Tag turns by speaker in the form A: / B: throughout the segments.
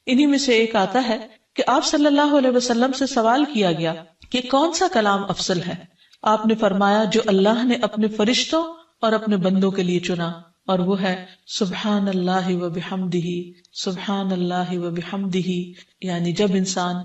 A: انہی میں سے ایک آتا ہے کہ آپ صلی اللہ علیہ وسلم سے سوال کیا گیا کہ کون سا کلام افضل ہے؟ آپ نے فرمایا جو اللہ نے اپنے فرشتوں اور اپنے بندوں کے لیے چنا، اور وہ ہے سبحان اللہ و بحمدہ، سبحان اللہ و بحمدہ، یعنی جب انسان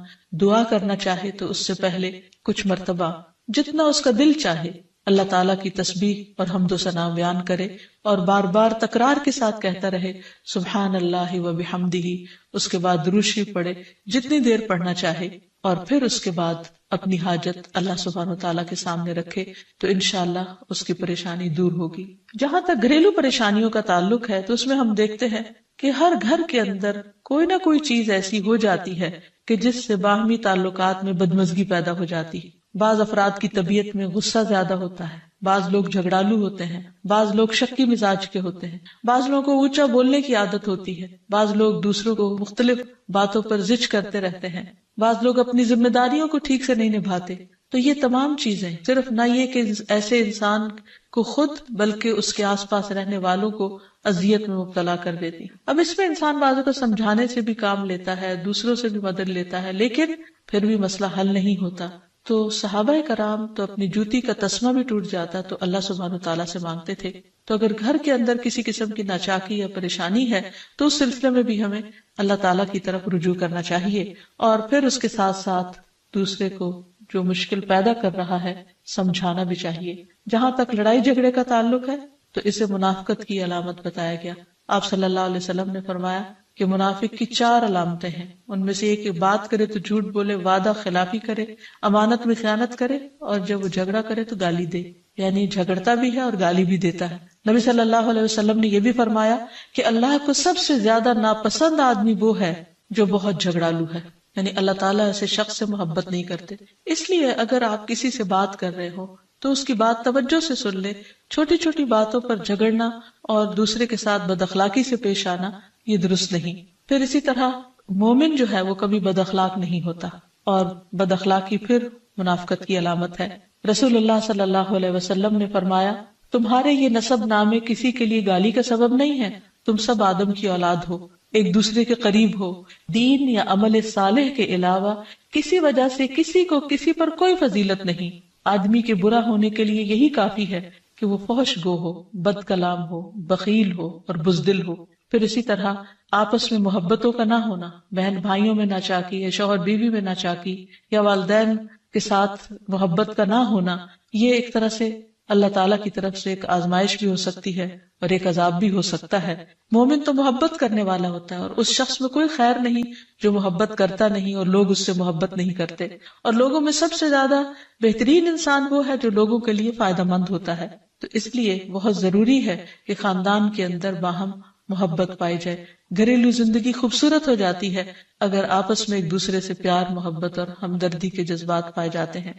A: دعا کرنا چاہے تو اس سے پہلے کچھ مرتبہ جتنا اس کا دل چاہے اللہ تعالیٰ کی تسبیح اور حمد و ثنا بیان کرے، اور بار بار تکرار کے ساتھ کہتا رہے سبحان اللہ و بحمدہ، اس کے بعد درود شریف پڑھے جتنی دیر پڑھنا چاہے، اور پھر اس کے بعد اپنی حاجت اللہ سبحانہ و تعالیٰ کے سامنے رکھے تو انشاءاللہ اس کی پریشانی دور ہوگی۔ جہاں تک گھریلو پریشانیوں کا تعلق ہے تو اس میں ہم دیکھتے ہیں کہ ہر گھر کے اندر کوئی نہ کوئی چیز ایسی ہو جاتی ہے کہ جس سے باہمی تعلقات میں بدمزگی پیدا ہو جاتی ہے۔ بعض افراد کی طبیعت میں غصہ زیادہ ہوتا ہے، بعض لوگ جھگڑالو ہوتے ہیں، بعض لوگ شکی مزاج کے ہوتے ہیں، بعض لوگوں کو اونچا بولنے کی عادت ہوتی ہے، بعض لوگ دوسروں کو مختلف باتوں پر زج کرتے رہتے ہیں، بعض لوگ اپنی ذمہ داریوں کو ٹھیک سے نہیں نبھاتے۔ تو یہ تمام چیزیں صرف نہ یہ کہ ایسے انسان کو خود بلکہ اس کے آس پاس رہنے والوں کو اذیت میں مبتلا کر دیتی۔ اب اس میں انسان بعضوں کو سمجھانے سے بھی کام لیتا ہے، دوسروں سے بھی مدد لیتا ہے، لیکن پھر بھی مسئلہ حل نہیں ہوتا۔ تو صحابہ کرام تو اپنی جوتی کا تسمہ بھی ٹوٹ جاتا تو اللہ سبحانہ تعالیٰ سے مانگتے تھے۔ تو اگر گھر کے اندر کسی قسم کی ناچاکی یا پریشانی ہے تو اس سلسلے میں بھی ہمیں اللہ تعالیٰ کی طرف رجوع کرنا چاہیے، اور پھر اس کے ساتھ ساتھ دوسرے کو جو مشکل پیدا کر رہا ہے سمجھانا بھی چاہیے۔ جہاں تک لڑائی جھگڑے کا تعلق ہے تو اسے منافقت کی علامت بتایا گیا۔ آپ صلی اللہ علیہ وسلم نے فرمایا کہ منافق کی 4 علامتیں ہیں، ان میں سے ایک بات کرے تو جھوٹ بولے، وعدہ خلافی کرے، امانت میں خیانت کرے، اور جب وہ جھگڑا کرے تو گالی دے، یعنی جھگڑتا بھی ہے اور گالی بھی دیتا ہے۔ نبی صلی اللہ علیہ وسلم نے یہ بھی فرمایا کہ اللہ کو سب سے زیادہ ناپسند آدمی وہ ہے جو بہت جھگڑالو ہے، یعنی اللہ تعالیٰ ایسے شخص سے محبت نہیں کرتے۔ اس لیے اگر آپ کسی سے بات کر رہے ہو تو اس کی بات توجہ سے سن لے۔ چھوٹی چھوٹی باتوں پر جھگڑنا اور دوسرے کے ساتھ بد اخلاقی سے پیش آنا یہ درست نہیں۔ پھر اسی طرح مومن جو ہے وہ کبھی بد اخلاق نہیں ہوتا، اور بد اخلاقی پھر منافقت کی علامت ہے۔ رسول اللہ صلی اللہ علیہ وسلم نے فرمایا تمہارے یہ نسب نامے کسی کے لیے گالی کا سبب نہیں ہے، تم سب آدم کی اولاد ہو، ایک دوسرے کے قریب ہو، دین یا عمل صالح کے علاوہ کسی وجہ سے کسی کو کسی پر کوئی فضیلت نہیں۔ آدمی کے برا ہونے کے لیے یہی کافی ہے کہ وہ فحش گو ہو، بد کلام ہو، بخیل ہو اور بزدل ہو۔ پھر اسی طرح آپس میں محبتوں کا نہ ہونا، بہن بھائیوں میں ناچاکی یا شوہر بیوی میں ناچاکی یا والدین کے ساتھ محبت کا نہ ہونا، یہ ایک طرح سے اللہ تعالیٰ کی طرف سے ایک آزمائش بھی ہو سکتی ہے اور ایک عذاب بھی ہو سکتا ہے۔ مومن تو محبت کرنے والا ہوتا ہے، اور اس شخص میں کوئی خیر نہیں جو محبت کرتا نہیں اور لوگ اس سے محبت نہیں کرتے، اور لوگوں میں سب سے زیادہ بہترین انسان وہ ہے جو لوگوں کے لیے فائدہ مند ہوتا ہے۔ تو اس لیے بہت ضروری ہے کہ خاندان کے اندر باہم محبت پائی جائے۔ گھریلو زندگی خوبصورت ہو جاتی ہے اگر آپس میں ایک دوسرے سے پیار، محبت اور ہمدردی کے جذبات پائے جاتے ہیں۔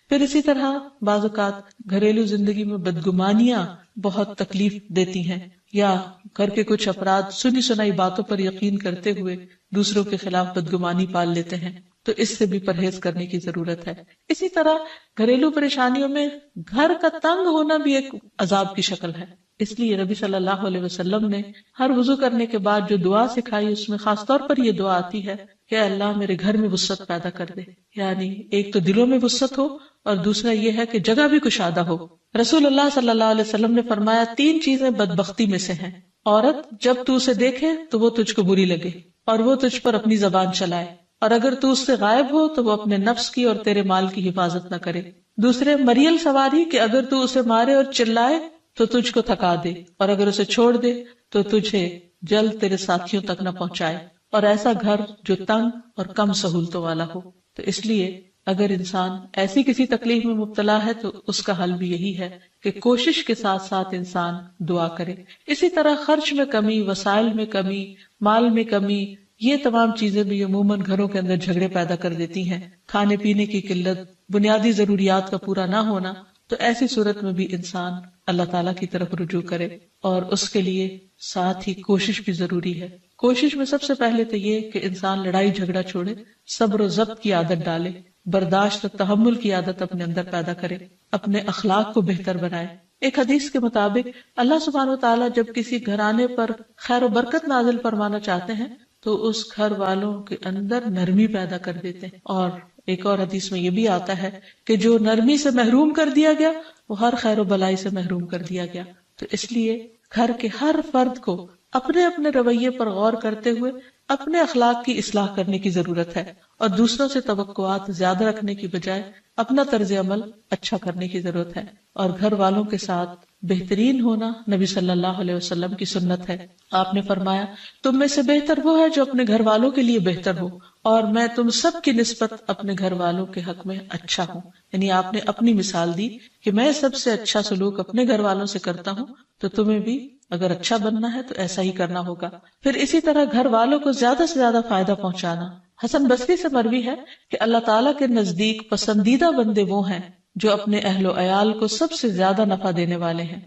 A: پھر اسی طرح بعض اوقات گھریلو زندگی میں بدگمانیاں بہت تکلیف دیتی ہیں، یا گھر کے کچھ افراد سنی سنائی باتوں پر یقین کرتے ہوئے دوسروں کے خلاف بدگمانی پال لیتے ہیں، تو اس سے بھی پرہیز کرنے کی ضرورت ہے۔ اسی طرح گھریلو پریشانیوں میں گھر کا تنگ ہونا بھی ایک عذاب کی شکل ہے۔ اس لیے نبی صلی اللہ علیہ وسلم نے ہر وضو کرنے کے بعد جو دعا سکھائی اس میں خاص طور پر یہ دعا آتی ہے کہ اللہ میرے گھر میں وسعت پیدا کر دے، یعنی ایک تو دلوں میں وسعت ہو اور دوسرا یہ ہے کہ جگہ بھی کشادہ ہو۔ رسول اللہ صلی اللہ علیہ وسلم نے فرمایا 3 چیزیں بدبختی میں سے ہیں۔ عورت جب تو اسے دیکھے تو وہ تجھ کو بری لگے اور وہ تجھ پر اپنی زبان چلائے، اور اگر تو اس سے غائب ہو تو وہ اپنے نفس کی اور تیرے مال کی حفاظت نہ کرے۔ دوسرے مریل سواری کہ اگر تو اسے مارے اور چلائے تو تجھ کو تھکا دے، اور اگر اسے چھوڑ دے تو تجھے جلد تیرے ساتھیوں تک نہ پہنچائے، اور ایسا گھر جو تنگ اور کم سہولتوں والا ہو۔ تو اس لیے اگر انسان ایسی کسی تکلیف میں مبتلا ہے تو اس کا حل بھی یہی ہے کہ کوشش کے ساتھ ساتھ انسان دعا کرے۔ اسی طرح خرچ میں کمی، وسائل میں کمی، مال میں کمی، یہ تمام چیزیں بھی عموماً گھروں کے اندر جھگڑے پیدا کر دیتی ہیں۔ کھانے پینے کی قلت، بنیادی ضروریات کا پورا نہ ہونا، تو ایسی صورت میں بھی انسان اللہ تعالیٰ کی طرف رجوع کرے، اور اس کے لیے ساتھ ہی کوشش بھی ضروری ہے۔ کوشش میں سب سے پہلے تو یہ کہ انسان لڑائی جھگڑا چھوڑے، صبر و ضبط کی عادت ڈالے، برداشت اور تحمل کی عادت اپنے اندر پیدا کرے، اپنے اخلاق کو بہتر بنائے۔ ایک حدیث کے مطابق اللہ سبحانہ و تعالیٰ جب کسی گھرانے پر خیر و برکت نازل فرمانا چاہتے ہیں تو اس گھر والوں کے اندر نرمی پیدا کر دیتے ہیں. اور ایک اور حدیث میں یہ بھی آتا ہے کہ جو نرمی سے محروم کر دیا گیا وہ ہر خیر و بلائی سے محروم کر دیا گیا. تو اس لیے گھر کے ہر فرد کو اپنے اپنے رویے پر غور کرتے ہوئے اپنے اخلاق کی اصلاح کرنے کی ضرورت ہے، اور دوسروں سے توقعات زیادہ رکھنے کی بجائے اپنا طرز عمل اچھا کرنے کی ضرورت ہے. اور گھر والوں کے ساتھ بہترین ہونا نبی صلی اللہ علیہ وسلم کی سنت ہے. آپ نے فرمایا تم میں سے بہتر وہ ہے جو اپنے گھر والوں کے لیے بہتر ہو، اور میں تم سب کی نسبت اپنے گھر والوں کے حق میں اچھا ہوں. یعنی آپ نے اپنی مثال دی کہ میں سب سے اچھا سلوک اپنے گھر والوں سے کرتا ہوں، تو تمہیں بھی اگر اچھا بننا ہے تو ایسا ہی کرنا ہوگا. پھر اسی طرح گھر والوں کو زیادہ سے زیادہ فائدہ پہنچانا. حسن بصری سے مروی ہے کہ اللہ تعالیٰ کے نزدیک پسندیدہ بندے وہ ہیں جو اپنے اہل و عیال کو سب سے زیادہ نفع دینے والے ہیں.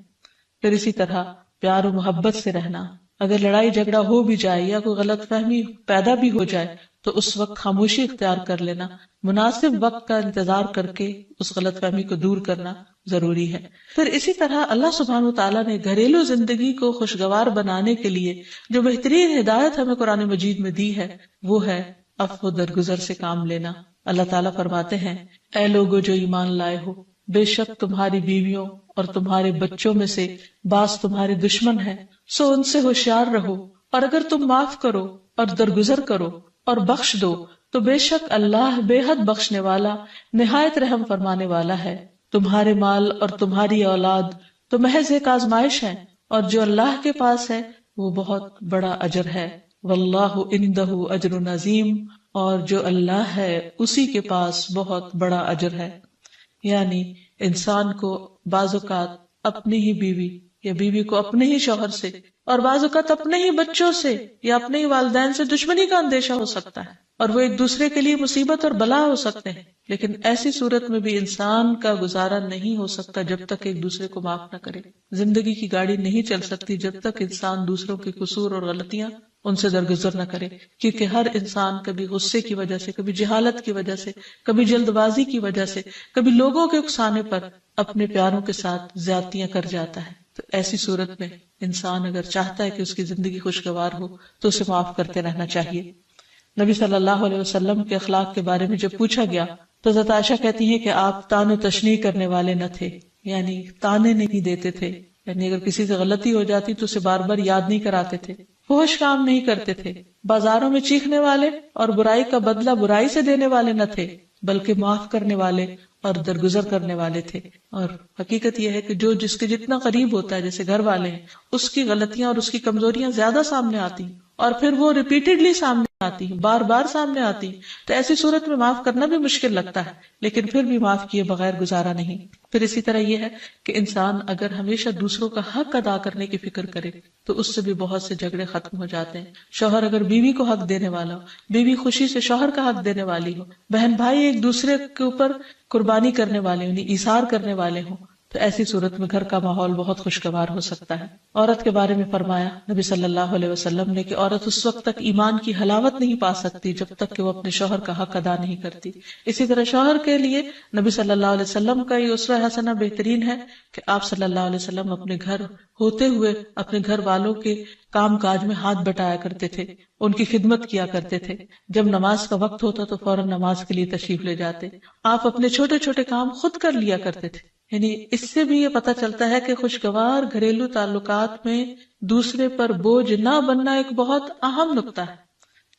A: پھر اسی طرح پیار و محبت سے رہنا. اگر لڑائی جھگڑا ہو بھی جائے یا کوئی غلط فہمی پیدا بھی ہو جائے تو اس وقت خاموشی اختیار کر لینا، مناسب وقت کا انتظار کر کے اس غلط فہمی کو دور کرنا ضروری ہے. پھر اسی طرح اللہ سبحانہ وتعالیٰ نے گھریلو زندگی کو خوشگوار بنانے کے لیے جو بہترین ہدایت ہمیں قرآن مجید میں دی ہے وہ ہے عفو درگزر سے کام لینا. اللہ تعالیٰ فرماتے ہیں اے لوگو جو ایمان لائے ہو، بے شک تمہاری بیویوں اور تمہارے بچوں میں سے بعض تمہارے دشمن ہیں، سو ان سے ہوشیار رہو، اور اگر تم معاف کرو اور درگزر کرو اور بخش دو تو بے شک اللہ بے حد بخشنے والا نہایت رحم فرمانے والا ہے. تمہارے مال اور تمہاری اولاد تو محض ایک آزمائش ہے، اور جو اللہ کے پاس ہے وہ بہت بڑا اجر ہے. واللہ عندہ اجر عظیم، اور جو اللہ ہے اسی کے پاس بہت بڑا اجر ہے. یعنی انسان کو بعض اوقات اپنی ہی بیوی یا بیوی کو اپنے ہی شوہر سے اور بعض اوقات اپنے ہی بچوں سے یا اپنے ہی والدین سے دشمنی کا اندیشہ ہو سکتا ہے، اور وہ ایک دوسرے کے لیے مصیبت اور بلا ہو سکتے ہیں. لیکن ایسی صورت میں بھی انسان کا گزارا نہیں ہو سکتا جب تک ایک دوسرے کو معاف نہ کرے. زندگی کی گاڑی نہیں چل سکتی جب تک انسان دوسروں کے قصور اور غلطیاں ان سے درگزر نہ کرے، کیونکہ ہر انسان کبھی غصے کی وجہ سے، کبھی جہالت کی وجہ سے، کبھی جلد بازی کی وجہ سے، کبھی لوگوں کے اکسانے پر اپنے پیاروں کے ساتھ زیادتیاں کر جاتا ہے. تو ایسی صورت میں انسان اگر چاہتا ہے کہ اس کی زندگی خوشگوار ہو تو اسے معاف کرتے رہنا چاہیے. نبی صلی اللہ علیہ وسلم کے اخلاق کے بارے میں جب پوچھا گیا تو حضرت عائشہ کہتی ہیں کہ آپ تان و تشنیع کرنے والے نہ تھے، یعنی تانے نہیں دیتے تھے، یعنی اگر کسی سے غلطی ہو جاتی تو اسے بار بار یاد نہیں کراتے تھے، فحش کام نہیں کرتے تھے، بازاروں میں چیخنے والے اور برائی کا بدلہ برائی سے دینے والے نہ تھے، بلکہ معاف کرنے والے اور درگزر کرنے والے تھے. اور حقیقت یہ ہے کہ جو جس کے جتنا قریب ہوتا ہے، جیسے گھر والے ہیں، اس کی غلطیاں اور اس کی کمزوریاں زیادہ سامنے آتی ہیں، اور پھر وہ ریپیٹڈلی سامنے آتی ہیں، بار بار سامنے آتی ہیں. تو ایسی صورت میں معاف کرنا بھی مشکل لگتا ہے، لیکن پھر بھی معاف کیے بغیر گزارا نہیں. پھر اسی طرح یہ ہے کہ انسان اگر ہمیشہ دوسروں کا حق ادا کرنے کی فکر کرے تو اس سے بھی بہت سے جھگڑے ختم ہو جاتے ہیں. شوہر اگر بیوی کو حق دینے والا ہو، بیوی خوشی سے شوہر کا حق دینے والی ہو، بہن بھائی ایک دوسرے کے اوپر قربانی کرنے والے ہوں، ایثار کرنے والے ہوں، تو ایسی صورت میں گھر کا ماحول بہت خوشگوار ہو سکتا ہے. عورت کے بارے میں فرمایا نبی صلی اللہ علیہ وسلم نے کہ عورت اس وقت تک ایمان کی حلاوت نہیں پا سکتی جب تک کہ وہ اپنے شوہر کا حق ادا نہیں کرتی. اسی طرح شوہر کے لیے نبی صلی اللہ علیہ وسلم کا یہ اسوہ حسنہ بہترین ہے کہ آپ صلی اللہ علیہ وسلم اپنے گھر ہوتے ہوئے اپنے گھر والوں کے کام کاج میں ہاتھ بٹایا کرتے تھے، ان کی خدمت کیا کرتے تھے. جب نماز کا وقت ہوتا تو فوراً نماز کے لیے تشریف لے جاتے. آپ اپنے چھوٹے چھوٹے کام خود کر لیا کرتے تھے. یعنی اس سے بھی یہ پتہ چلتا ہے کہ خوشگوار گھریلو تعلقات میں دوسرے پر بوجھ نہ بننا ایک بہت اہم نقطہ ہے،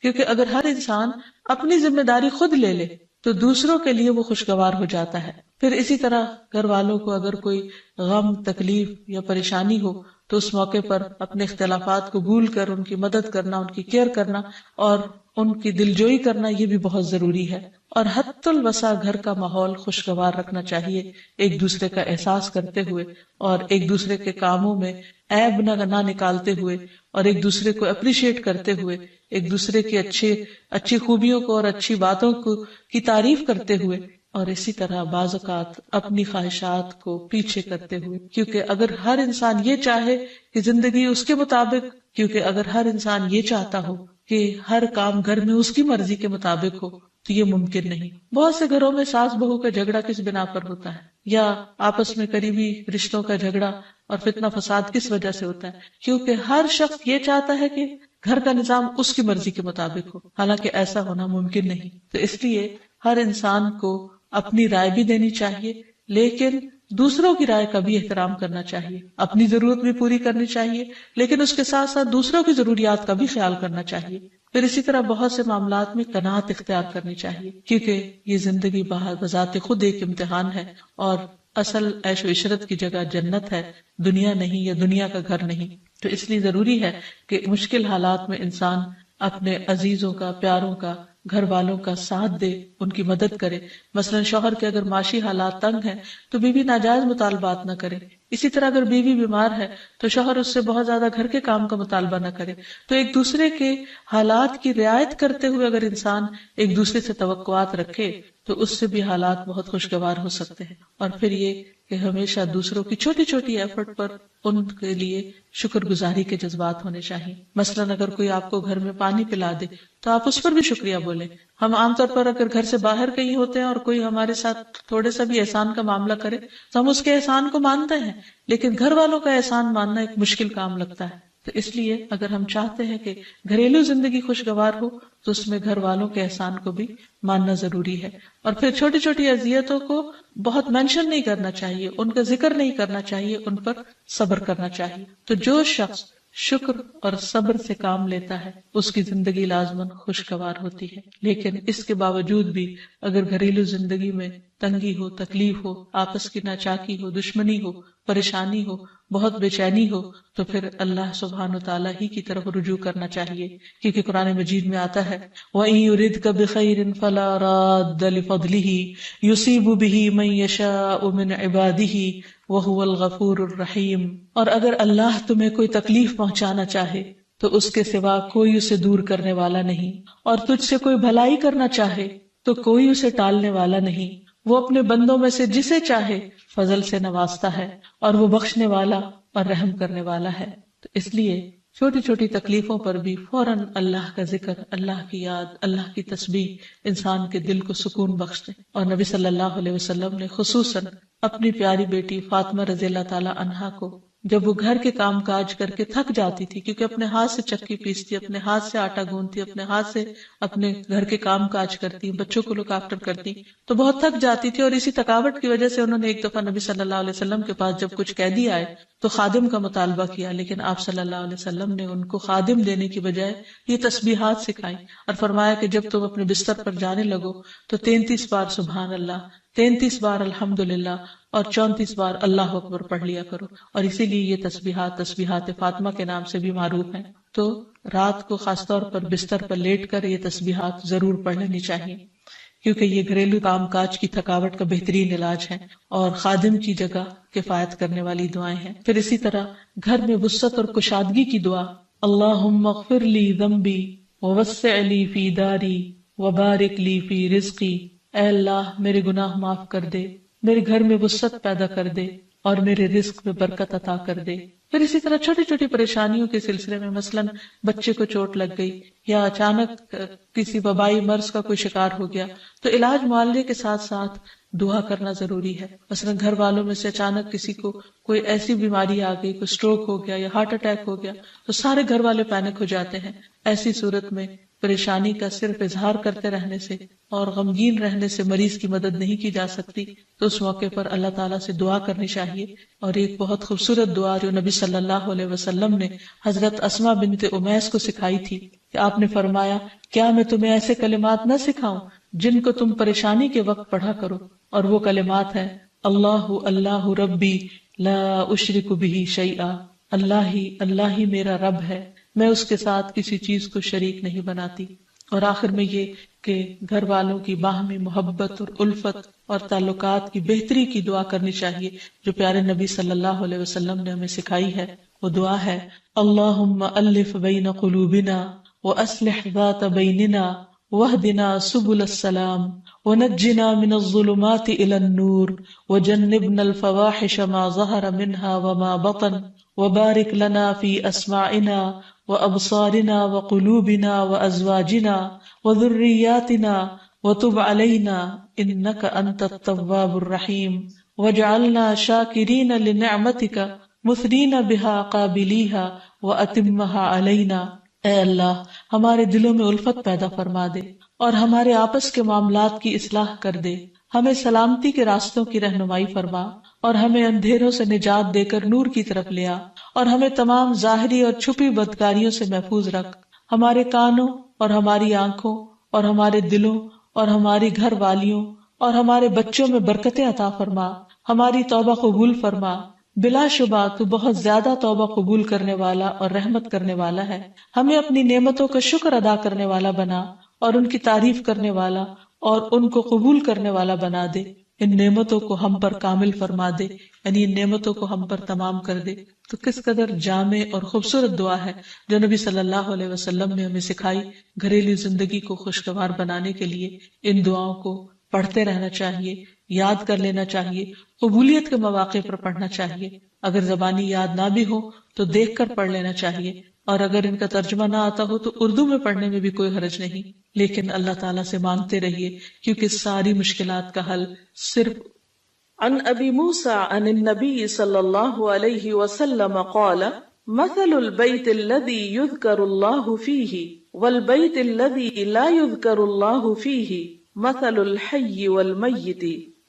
A: کیونکہ اگر ہر انسان اپنی ذمہ داری خود لے لے تو دوسروں کے لیے وہ خوشگوار ہو جاتا ہے. پھر اسی طرح گھر والوں کو اگر کوئی غم، تکلیف یا پریشانی ہو تو اس موقع پر اپنے اختلافات کو بھول کر ان کی مدد کرنا، ان کی کیئر کرنا اور ان کی دلجوئی کرنا یہ بھی بہت ضروری ہے. اور حتی الوسع گھر کا ماحول خوشگوار رکھنا چاہیے، ایک دوسرے کا احساس کرتے ہوئے اور ایک دوسرے کے کاموں میں عیب نہ نکالتے ہوئے اور ایک دوسرے کو اپریشیٹ کرتے ہوئے، ایک دوسرے کی اچھی خوبیوں کو اور اچھی باتوں کی تعریف کرتے ہوئے، اور اسی طرح بعض اوقات اپنی خواہشات کو پیچھے کرتے ہوئے. کیونکہ اگر ہر انسان یہ چاہے کہ زندگی اس کے مطابق، کیونکہ اگر ہر انسان یہ چاہتا ہو کہ ہر کام گھر میں اس کی مرضی کے مطابق ہو تو یہ ممکن نہیں. بہت سے گھروں میں ساس بہو کا جھگڑا کس بنا پر ہوتا ہے، یا آپس میں قریبی رشتوں کا جھگڑا اور فتنہ فساد کس وجہ سے ہوتا ہے؟ کیونکہ ہر شخص یہ چاہتا ہے کہ گھر کا نظام اس کی مرضی کے مطابق ہو، حالانکہ ایسا ہونا ممکن نہیں. تو اس لیے ہر انسان کو اپنی رائے بھی دینی چاہیے، لیکن دوسروں کی رائے کا بھی احترام کرنا چاہیے. اپنی ضرورت بھی پوری کرنی چاہیے، لیکن اس کے ساتھ ساتھ دوسروں کی ضروریات کا بھی خیال کرنا چاہیے. پھر اسی طرح بہت سے معاملات میں قناعت اختیار کرنی چاہیے، کیونکہ یہ زندگی بذات خود ایک امتحان ہے، اور اصل عیش و عشرت کی جگہ جنت ہے، دنیا نہیں، یا دنیا کا گھر نہیں. تو اس لیے ضروری ہے کہ مشکل حالات میں انسان اپنے عزیزوں کا، پیاروں کا، گھر والوں کا ساتھ دے، ان کی مدد کرے. مثلا شوہر کے اگر معاشی حالات تنگ ہیں تو بیوی ناجائز مطالبات نہ کرے. اسی طرح اگر بیوی بیمار ہے تو شوہر اس سے بہت زیادہ گھر کے کام کا مطالبہ نہ کرے. تو ایک دوسرے کے حالات کی رعایت کرتے ہوئے اگر انسان ایک دوسرے سے توقعات رکھے تو اس سے بھی حالات بہت خوشگوار ہو سکتے ہیں. اور پھر یہ کہ ہمیشہ دوسروں کی چھوٹی چھوٹی ایفرٹ پر ان کے لیے شکر گزاری کے جذبات ہونے چاہیے. مثلا اگر کوئی آپ کو گھر میں پانی پلا دے تو آپ اس پر بھی شکریہ بولیں. ہم عام طور پر اگر گھر سے باہر کہیں ہوتے ہیں اور کوئی ہمارے ساتھ تھوڑے سا بھی احسان کا معاملہ کرے تو ہم اس کے احسان کو مانتے ہیں، لیکن گھر والوں کا احسان ماننا ایک مشکل کام لگتا ہے. تو اس لیے اگر ہم چاہتے ہیں کہ گھریلو زندگی خوشگوار ہو تو اس میں گھر والوں کے احسان کو بھی ماننا ضروری ہے. اور پھر چھوٹی چھوٹی اذیتوں کو بہت مینشن نہیں کرنا چاہیے، ان کا ذکر نہیں کرنا چاہیے، ان پر صبر کرنا چاہیے. تو جو شخص شکر اور صبر سے کام لیتا ہے اس کی زندگی لازماً خوشگوار ہوتی ہے. لیکن اس کے باوجود بھی اگر گھریلو زندگی میں تنگی ہو، تکلیف ہو، آپس کی ناچاکی ہو، دشمنی ہو، پریشانی ہو، بہت بے چینی ہو، تو پھر اللہ سبحانہ وتعالیٰ ہی کی طرف رجوع کرنا چاہیے. کیونکہ قرآن مجید میں آتا ہے وَإِن يُرِدْكَ بِخَيْرٍ فَلَا رَادَّ لِفَضْلِهِ يُصِيبُ بِهِ مَن يَشَاءُ مِنْ عِبَادِهِ وَهُوَ الْغَفُورُ الرَّحِيمُ. اور اگر اللہ تمہیں کوئی تکلیف پہنچانا چاہے تو اس کے سوا کوئی اسے دور کرنے والا نہیں، اور تجھ سے کوئی بھلائی کرنا چاہے تو کوئی اسے ٹالنے والا نہیں. وہ اپنے بندوں میں سے جسے چاہے فضل سے نوازتا ہے، اور وہ بخشنے والا اور رحم کرنے والا ہے. تو اس لیے چھوٹی چھوٹی تکلیفوں پر بھی فوراً اللہ کا ذکر، اللہ کی یاد، اللہ کی تسبیح انسان کے دل کو سکون بخشتے. اور نبی صلی اللہ علیہ وسلم نے خصوصاً اپنی پیاری بیٹی فاطمہ رضی اللہ تعالی عنہا کو جب وہ گھر کے کام کاج کر کے تھک جاتی تھی، کیونکہ اپنے ہاتھ سے چکی پیستی، اپنے ہاتھ سے آٹا گوندتی، اپنے ہاتھ سے اپنے گھر کے کام کاج کرتی، بچوں کو لوک آفٹر کرتی، تو بہت تھک جاتی تھی. اور اسی تھکاوٹ کی وجہ سے انہوں نے ایک دفعہ نبی صلی اللہ علیہ وسلم کے پاس جب کچھ قیدی آئے تو خادم کا مطالبہ کیا، لیکن آپ صلی اللہ علیہ وسلم نے ان کو خادم دینے کی بجائے یہ تسبیحات سکھائی اور فرمایا کہ جب تم اپنے بستر پر جانے لگو تو 33 بار سبحان اللہ، 33 بار الحمدللہ اور 34 بار اللہ اکبر پڑھ لیا کرو. اور اسی لیے یہ تسبیحات فاطمہ کے نام سے بھی معروف ہیں. تو رات کو خاص طور پر بستر پر لیٹ کر یہ تسبیحات ضرور پڑھ لینی چاہیے، کیونکہ یہ گھریلو کام کاج کی تھکاوٹ کا بہترین علاج ہے اور خادم کی جگہ کفایت کرنے والی دعائیں ہیں. پھر اسی طرح گھر میں وسعت اور کشادگی کی دعا، اللہم اغفر لی ذنبی ووسع لی فی داری وبارک لی فی رزقی. اے اللہ میرے گناہ معاف کر دے، میرے گھر میں وسعت پیدا کر دے اور میرے رزق میں برکت عطا کر دے. پھر اسی طرح چھوٹی چھوٹی پریشانیوں کے سلسلے میں مثلا بچے کو چوٹ لگ گئی یا اچانک کسی وبائی مرض کا کوئی شکار ہو گیا تو علاج معالجے کے ساتھ ساتھ دعا کرنا ضروری ہے. مثلا گھر والوں میں سے اچانک کسی کو کوئی ایسی بیماری آ گئی، کوئی سٹروک ہو گیا یا ہارٹ اٹیک ہو گیا تو سارے گھر والے پینک ہو جاتے ہیں. ایسی صورت میں پریشانی کا صرف اظہار کرتے رہنے سے اور غمگین رہنے سے مریض کی مدد نہیں کی جا سکتی. تو اس موقع پر اللہ تعالیٰ سے دعا کرنی چاہیے. اور ایک بہت خوبصورت دعا جو نبی صلی اللہ علیہ وسلم نے حضرت اسماء بنت امیس کو سکھائی تھی کہ آپ نے فرمایا کیا میں تمہیں ایسے کلمات نہ سکھاؤں جن کو تم پریشانی کے وقت پڑھا کرو. اور وہ کلمات ہیں اللہ اللہ ربی لا اشرک بہ شیئا. اللہ ہی میرا رب ہے، میں اس کے ساتھ کسی چیز کو شریک نہیں بناتی. اور آخر میں یہ کہ گھر والوں کی باہمی محبت اور الفت اور تعلقات کی بہتری کی دعا کرنی چاہیے جو پیارے نبی صلی اللہ علیہ وسلم نے ہمیں سکھائی ہے. وہ دعا ہے اللہم الف بین قلوبنا واصلح ذات بیننا واہدنا سبل السلام ونجنا من الظلمات الى النور وجنبنا الفواحش ما ظهر منها وما بطن وبارك لنا في اسماعنا وابصارنا وقلوبنا وازواجنا وذرياتنا وتب علينا انك انت التواب الرحيم واجعلنا شاكرين لنعمتك مثنين بها قابليها واتمها علينا اے اللہ ہمارے دلوں میں الفت پیدا فرما دے اور ہمارے آپس کے معاملات کی اصلاح کر دے، ہمیں سلامتی کے راستوں کی رہنمائی فرما اور ہمیں اندھیروں سے نجات دے کر نور کی طرف لے آ، اور ہمیں تمام ظاہری اور چھپی بدکاریوں سے محفوظ رکھ، ہمارے کانوں اور ہماری آنکھوں اور ہمارے دلوں اور ہماری گھر والیوں اور ہمارے بچوں میں برکتیں عطا فرما، ہماری توبہ قبول فرما۔ بلا شبہ تو بہت زیادہ توبہ قبول کرنے والا اور رحمت کرنے والا ہے، ہمیں اپنی نعمتوں کا شکر ادا کرنے والا بنا اور ان کی تعریف کرنے والا اور ان کو قبول کرنے والا بنا دے، ان نعمتوں کو ہم پر کامل فرما دے، یعنی ان نعمتوں کو ہم پر تمام کر دے۔ تو کس قدر جامع اور خوبصورت دعا ہے جو نبی صلی اللہ علیہ وسلم نے ہمیں سکھائی۔ گھریلو زندگی کو خوشگوار بنانے کے لیے ان دعاؤں کو پڑھتے رہنا چاہیے، یاد کر لینا چاہیے، قبولیت کے مواقع پر پڑھنا چاہیے۔ اگر زبانی یاد نہ بھی ہو تو دیکھ کر پڑھ لینا چاہیے، اور اگر ان کا ترجمہ نہ آتا ہو تو اردو میں پڑھنے میں بھی کوئی حرج نہیں، لیکن اللہ تعالیٰ سے مانگتے رہیے، کیونکہ ساری مشکلات کا حل صرف۔ عن ابی موسیٰ عن النبی صلی اللہ علیہ وسلم قال مثل البیت الذی یذکر اللہ فیہ والبیت الذی لا یذکر اللہ فیہ مثل الحی والمیت،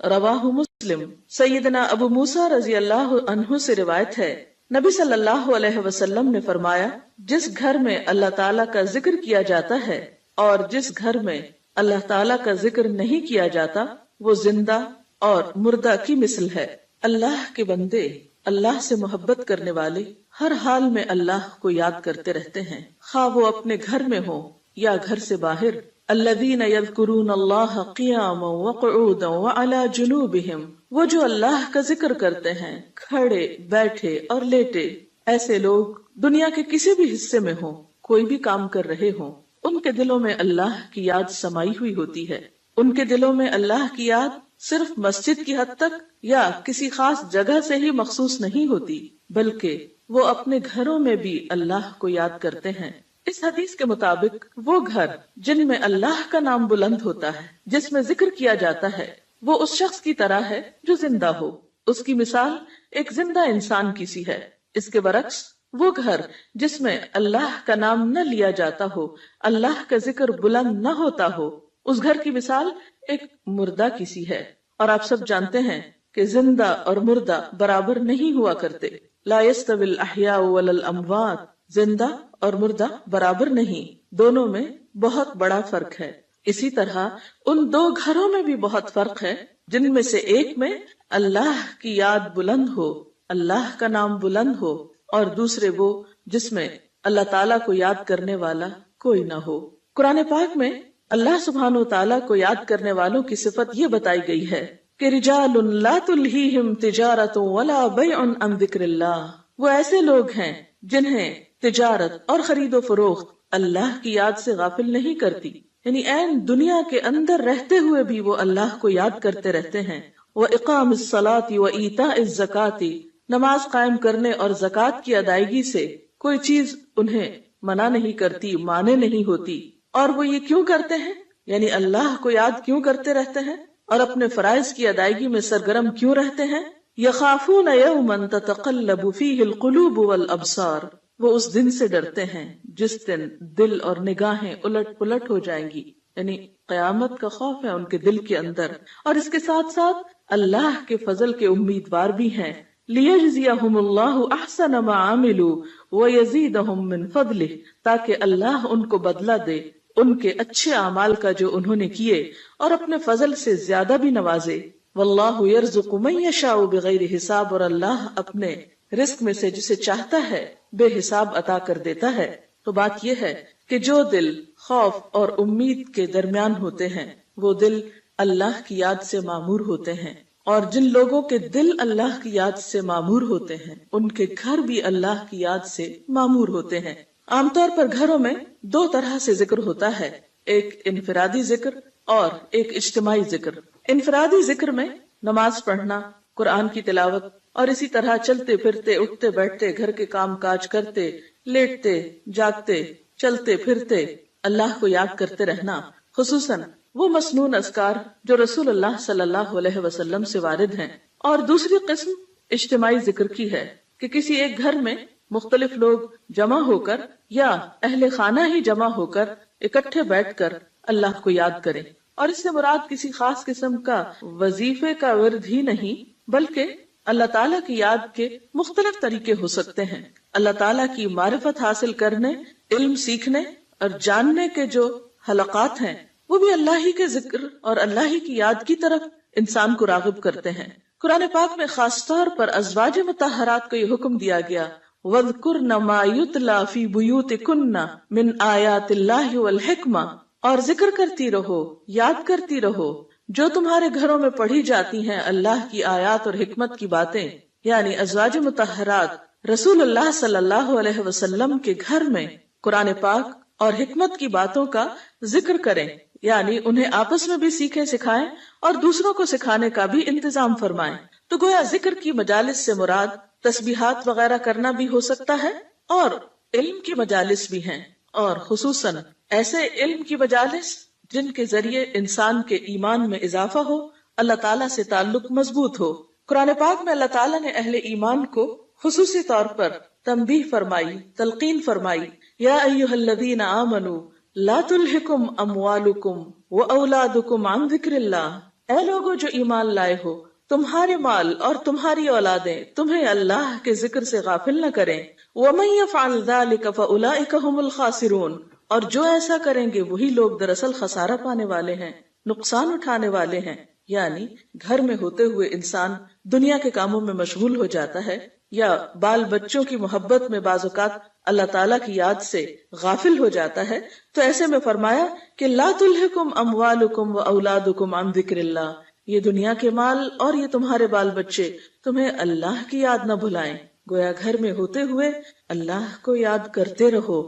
A: رواہ مسلم۔ سیدنا ابو موسیٰ رضی اللہ عنہ سے روایت ہے، نبی صلی اللہ علیہ وسلم نے فرمایا، جس گھر میں اللہ تعالیٰ کا ذکر کیا جاتا ہے اور جس گھر میں اللہ تعالیٰ کا ذکر نہیں کیا جاتا وہ زندہ اور مردہ کی مثل ہے۔ اللہ کے بندے، اللہ سے محبت کرنے والے ہر حال میں اللہ کو یاد کرتے رہتے ہیں، خواہ وہ اپنے گھر میں ہو یا گھر سے باہر۔ الذین یذکرون اللہ قیاما وقعودا وعلی جنوبہم، وہ جو اللہ کا ذکر کرتے ہیں کھڑے، بیٹھے اور لیٹے۔ ایسے لوگ دنیا کے کسی بھی حصے میں ہوں، کوئی بھی کام کر رہے ہوں، ان کے دلوں میں اللہ کی یاد سمائی ہوئی ہوتی ہے۔ ان کے دلوں میں اللہ کی یاد صرف مسجد کی حد تک یا کسی خاص جگہ سے ہی مخصوص نہیں ہوتی، بلکہ وہ اپنے گھروں میں بھی اللہ کو یاد کرتے ہیں۔ اس حدیث کے مطابق وہ گھر جن میں اللہ کا نام بلند ہوتا ہے، جس میں ذکر کیا جاتا ہے، وہ اس شخص کی طرح ہے جو زندہ ہو۔ اس کی مثال ایک زندہ انسان کی سی ہے۔ اس کے برعکس وہ گھر جس میں اللہ کا نام نہ لیا جاتا ہو، اللہ کا ذکر بلند نہ ہوتا ہو، اس گھر کی مثال ایک مردہ کی سی ہے۔ اور آپ سب جانتے ہیں کہ زندہ اور مردہ برابر نہیں ہوا کرتے۔ لا يستوي الاحیاء ولا الاموات، زندہ اور مردہ برابر نہیں، دونوں میں بہت بڑا فرق ہے۔ اسی طرح ان دو گھروں میں بھی بہت فرق ہے، جن میں سے ایک میں اللہ کی یاد بلند ہو، اللہ کا نام بلند ہو، اور دوسرے وہ جس میں اللہ تعالیٰ کو یاد کرنے والا کوئی نہ ہو۔ قرآن پاک میں اللہ سبحانہ و تعالیٰ کو یاد کرنے والوں کی صفت یہ بتائی گئی ہے کہ رجال لا تلہیہم تجارت ولا بیع عن ذکر اللہ، وہ ایسے لوگ ہیں جنہیں تجارت اور خرید و فروخت اللہ کی یاد سے غافل نہیں کرتی، یعنی عین دنیا کے اندر رہتے ہوئے بھی وہ اللہ کو یاد کرتے رہتے ہیں۔ وَإِقَامِ الصَّلَاةِ وَإِيتَاءِ الزَّكَاةِ، نماز قائم کرنے اور زکوٰۃ کی ادائیگی سے کوئی چیز انہیں منع نہیں کرتی، مانے نہیں ہوتی۔ اور وہ یہ کیوں کرتے ہیں؟ یعنی اللہ کو یاد کیوں کرتے رہتے ہیں اور اپنے فرائض کی ادائیگی میں سرگرم کیوں رہتے ہیں؟ یخافون یوما تتقلب فیہ القلوب والابصار، وہ اس دن سے ڈرتے ہیں جس دن دل اور نگاہیں الٹ پلٹ ہو جائیں گی، یعنی قیامت کا خوف ہے ان کے دل کے اندر، اور اس کے ساتھ ساتھ اللہ کے فضل کے امیدوار بھی ہیں۔ لیجزیہم اللہ احسن ما عملوا ویزیدہم من فضلہ، تاکہ اللہ ان کو بدلہ دے ان کے اچھے اعمال کا جو انہوں نے کیے، اور اپنے فضل سے زیادہ بھی نوازے۔ واللہ یرزق من یشاء بغیر حساب، اور اللہ اپنے رزق میں سے جسے چاہتا ہے بے حساب عطا کر دیتا ہے۔ تو بات یہ ہے کہ جو دل خوف اور امید کے درمیان ہوتے ہیں وہ دل اللہ کی یاد سے معمور ہوتے ہیں، اور جن لوگوں کے دل اللہ کی یاد سے معمور ہوتے ہیں ان کے گھر بھی اللہ کی یاد سے معمور ہوتے ہیں۔ عام طور پر گھروں میں دو طرح سے ذکر ہوتا ہے، ایک انفرادی ذکر اور ایک اجتماعی ذکر۔ انفرادی ذکر میں نماز پڑھنا، قرآن کی تلاوت، اور اسی طرح چلتے پھرتے، اٹھتے بیٹھتے، گھر کے کام کاج کرتے، لیٹتے جاگتے، چلتے پھرتے اللہ کو یاد کرتے رہنا، خصوصاً وہ مسنون اذکار جو رسول اللہ صلی اللہ علیہ وسلم سے وارد ہیں۔ اور دوسری قسم اجتماعی ذکر کی ہے کہ کسی ایک گھر میں مختلف لوگ جمع ہو کر یا اہل خانہ ہی جمع ہو کر اکٹھے بیٹھ کر اللہ کو یاد کریں. اور اس سے مراد کسی خاص قسم کا وظیفے کا ورد ہی نہیں بلکہ اللہ تعالیٰ کی یاد کے مختلف طریقے ہو سکتے ہیں. اللہ تعالیٰ کی معرفت حاصل کرنے، علم سیکھنے اور جاننے کے جو حلقات ہیں وہ بھی اللہ ہی کے ذکر اور اللہ ہی کی یاد کی طرف انسان کو راغب کرتے ہیں. قرآن پاک میں خاص طور پر ازواج مطہرات کو یہ حکم دیا گیا وَاذْكُرْنَ مَا يُتْلَى فِي بُيُوتِكُنَّ مِنْ آيَاتِ اللَّهِ وَالْحِكْمَةِ، اور ذکر کرتی رہو، یاد کرتی رہو جو تمہارے گھروں میں پڑھی جاتی ہیں اللہ کی آیات اور حکمت کی باتیں. یعنی ازواج مطہرات رسول اللہ صلی اللہ علیہ وسلم کے گھر میں قرآن پاک اور حکمت کی باتوں کا ذکر کریں، یعنی انہیں آپس میں بھی سیکھیں سکھائیں اور دوسروں کو سکھانے کا بھی انتظام فرمائیں. تو گویا ذکر کی مجالس سے مراد تسبیحات وغیرہ کرنا بھی ہو سکتا ہے اور علم کی مجالس بھی ہیں، اور خصوصاً ایسے علم کی مجالس جن کے ذریعے انسان کے ایمان میں اضافہ ہو، اللہ تعالیٰ سے تعلق مضبوط ہو. قرآن پاک میں اللہ تعالیٰ نے اہل ایمان کو خصوصی طور پر تنبیہ فرمائی، تلقین فرمائی، یا ایھا الذین آمنوا لا تلہکم اموالکم واولادکم عن ذکر اللہ، اے لوگو جو ایمان لائے ہو، تمہارے مال اور تمہاری اولادیں تمہیں اللہ کے ذکر سے غافل نہ کریں. ومن یفعل ذلک فاولئک ھم الخاسرون، اور جو ایسا کریں گے وہی لوگ دراصل خسارہ پانے والے ہیں، نقصان اٹھانے والے ہیں. یعنی گھر میں ہوتے ہوئے انسان دنیا کے کاموں میں مشغول ہو جاتا ہے یا بال بچوں کی محبت میں بعض اوقات اللہ تعالیٰ کی یاد سے غافل ہو جاتا ہے، تو ایسے میں فرمایا کہ لا تلہکم اموالکم واولادکم عن ذکر اللہ، یہ دنیا کے مال اور یہ تمہارے بال بچے تمہیں اللہ کی یاد نہ بھلائیں. گویا گھر میں ہوتے ہوئے اللہ کو یاد کرتے رہو.